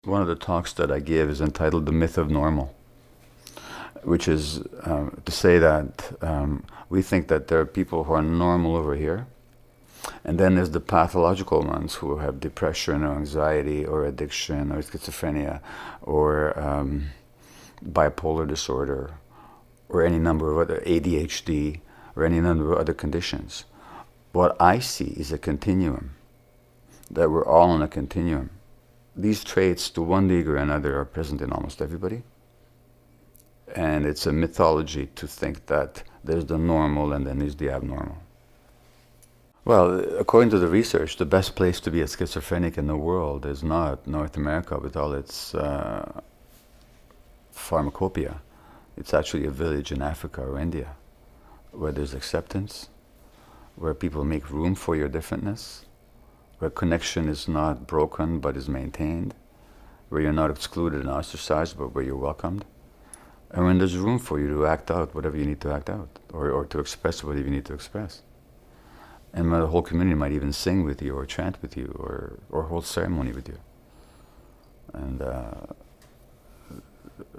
One of the talks that I give is entitled The Myth of Normal, which is to say that we think that there are people who are normal over here, and then there's the pathological ones who have depression or anxiety or addiction or schizophrenia or bipolar disorder or any number of other ADHD or any number of other conditions. What I see is a continuum, that we're all on a continuum. These traits, to one degree or another, are present in almost everybody. And it's a mythology to think that there's the normal and then there's the abnormal. Well, according to the research, the best place to be a schizophrenic in the world is not North America with all its pharmacopoeia. It's actually a village in Africa or India, where there's acceptance, where people make room for your differentness, where connection is not broken but is maintained, where you're not excluded and ostracized but where you're welcomed, and when there's room for you to act out whatever you need to act out, or to express whatever you need to express. And the whole community might even sing with you or chant with you or hold ceremony with you. And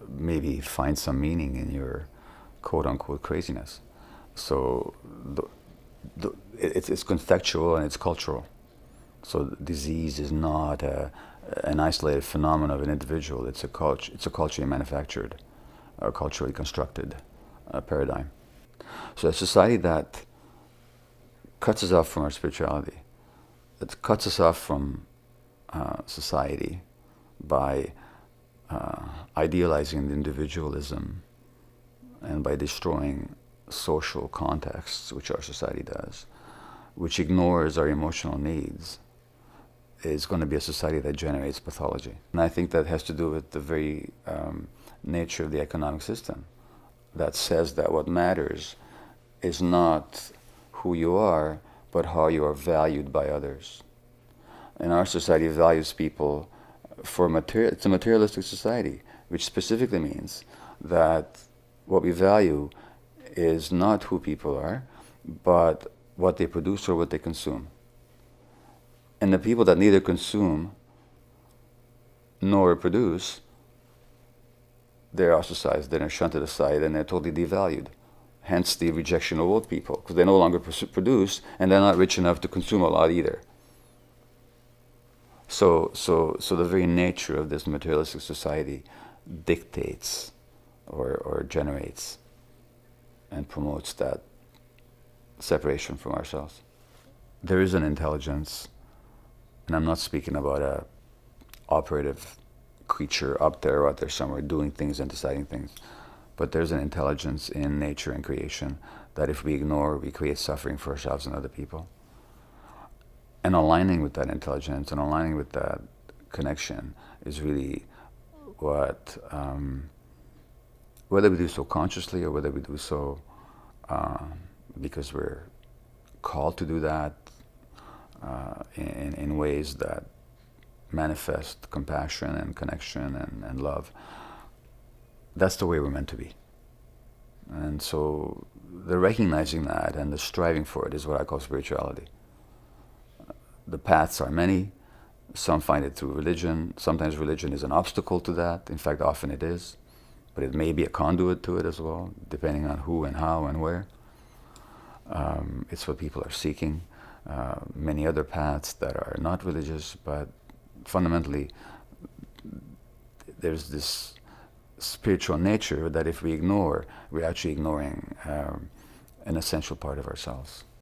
maybe find some meaning in your quote-unquote craziness. So it's contextual and it's cultural. So disease is not an isolated phenomenon of an individual. It's a culturally manufactured or culturally constructed paradigm. So a society that cuts us off from our spirituality, that cuts us off from society by idealizing the individualism and by destroying social contexts, which our society does, which ignores our emotional needs, is going to be a society that generates pathology. And I think that has to do with the very nature of the economic system that says that what matters is not who you are, but how you are valued by others. And our society values people for material. It's a materialistic society, which specifically means that what we value is not who people are, but what they produce or what they consume. And the people that neither consume nor produce, they're ostracized, they're shunted aside, and they're totally devalued. Hence the rejection of old people, because they no longer produce, and they're not rich enough to consume a lot either. So the very nature of this materialistic society dictates or generates and promotes that separation from ourselves. There is an intelligence, and I'm not speaking about a operative creature up there or out there somewhere doing things and deciding things, but there's an intelligence in nature and creation that if we ignore, we create suffering for ourselves and other people. And aligning with that intelligence and aligning with that connection is really what, whether we do so consciously or whether we do so because we're called to do that in ways that manifest compassion and connection and love, that's the way we're meant to be. And so the recognizing that and the striving for it is what I call spirituality. The paths are many. Some find it through religion. Sometimes religion is an obstacle to that. In fact, often it is. But it may be a conduit to it as well, depending on who and how and where. It's what people are seeking. Many other paths that are not religious, but fundamentally there's this spiritual nature that if we ignore, we're actually ignoring an essential part of ourselves.